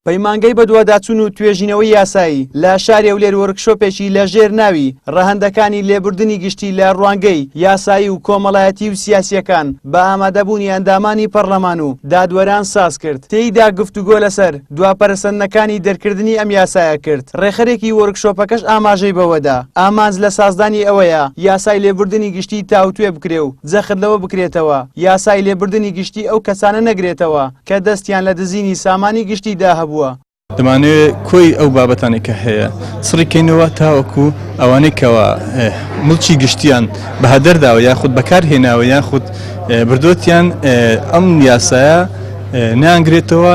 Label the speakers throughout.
Speaker 1: پەیمانگەی بە دوواداچوون و توێژینەوەی یاسایی لە شاری ئەولێر وەرکشۆپێکی لە ژێر ناوی ڕەهەندەکانی لێبوردنی گشتی لە ڕوانگەی یاسایی و کۆمەڵایەتی و سیاسیەکان بە ئامادەبوونی ئەندامانی پەرلەمان و دادوەران ساز کرد. تێیدا گفتوگۆ لەسەر دواپەرسەندنەکانی دەرکردنی ئەم یاسایە کرد. ڕێخەرێکی وەرکشۆپەکەش ئاماژەی بەوەدا. ئامانج لە سازدانی ئەوەیە یاسای لێبوردنی گشتی تاوتوێ بکرێ و جەخت لەوە بکرێتەوە. یاسای لێبوردنی گشتی ئەو کەسانە نەگرێتەوە کە دەستیان لە دزینی سامانی گشتیدا هەبووە.
Speaker 2: دەمانەوێت کۆی ئەو بابەتانی کە هەیە سڕیکەینەوە تاوەکو ئەوانەی کەەوە مڵکی گشتیان بە هەدەرداوە یاخود بەکارهێناوە یاخود بردوتیان ئەم یاسایە نانگرێتەوە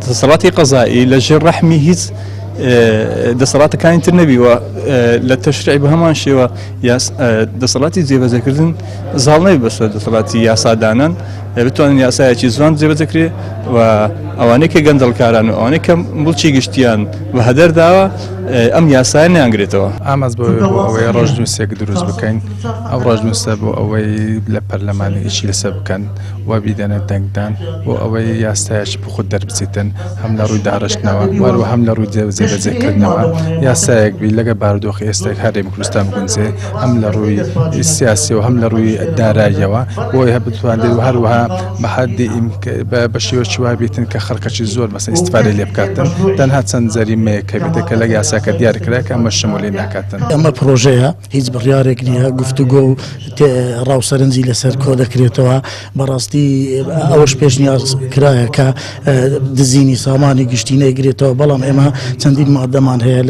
Speaker 2: دەسەڵاتی قەزایی لە ژێر ڕەحمی هیچ دەسەڵاتەکانی تر نەبیوە لە تەشریع بە هەمان شێوە دەسەڵاتی جێبەجێکردن زاڵ نەبی بەسەر دەسەڵاتی یاسادانان بتوانن یاسایەکی جوان جێبەجێکرێ و ئەوانەی کە گەندەڵکاران و ئەوانەی کە مڵکی گشتیان بە هەدەرداوە ئەم یاسایە نەیانگرێتەوە.
Speaker 3: ئاماز بۆ ئەوەی ڕۆژنووسێک دروست بکەین ئەو ڕۆژنووسە بۆ ئەوەی لە پەرلەمانی هیچی لەسەر بکەن و بیدەنە دەنگدان بۆ ئەوەی یاسایەکی بخود دەربچێتن هەم لە ڕووی داڕشتنەوە وەروە هەم لە ڕووی جێبەجێکردنەوە یاسایەک بی لەگە بارودۆخی ئێستای هەرێمی کوردستان بگونجێ هەم لە ڕووی سیاسی و هەم لە ڕووی داراییەوە بۆی بتوانێت و هەروەها بە حەدی بە شێوەی وا بێتن کە خەڵکەکی زۆر مەسەن ئیستیفادە لێ بکاتن تەنها چەند جەریمەیە کە بێتە کە لە یاساکە دیارکرا کە ئەمە شەمولی ناکاتن.
Speaker 4: ئەمە پرۆژەیە هیچ بڕیارێک نییە گفتوگۆ و ڕاوسەرنجی لەسەر کۆ دەکرێتەوە بەڕاستی ئەوەش پێشنیاز کرایە کە دزینی سامانی گشتی نەیگرێتەوە بەڵام ئێمە چەندین مادەمان هەیە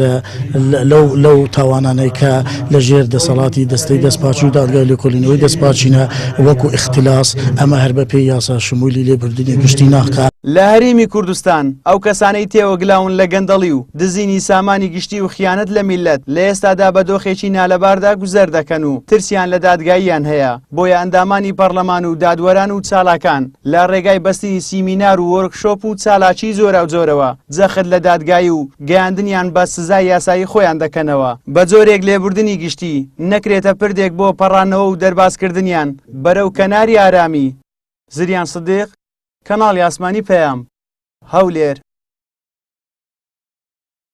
Speaker 4: لەو تاوانانەی کە لە ژێر دەسەڵاتی دەستەی دەستپاچ و دادگای لێکۆڵینەوەی دەستپاچینە وەکو اختلاس ئەمە هەر بە پێی یاسا شمولی لێبوردنی گشتی ناکات.
Speaker 1: لە هەرێمی کوردستان ئەو کەسانەی تێوەگلاون لە گەندەڵی و دزینی سامانی گشتی و خیانەت لە میلەت لە ئێستادا بە دۆخێکی نالەباردا گوزەر دەکەن و ترسیان لە دادگاییان هەیە بۆیە ئەندامانی پەرلەمان و دادوەران و چالاکان لە ڕێگای بەستنی سیمینار و وەرکشۆپ و چالاکی زۆرە و جۆرەوە جەخت لە دادگایی و گەیاندنیان بە سزای یاسایی خۆیان دەکەنەوە بە جۆرێک لێبوردنی گشتی نەکرێتە پردێک بۆ پەڕانەوە و دەربازکردنیان بەرەو کەناری ئارامی. زریان سدیق، کەناڵی ئاسمانی پەیام، هەولێر.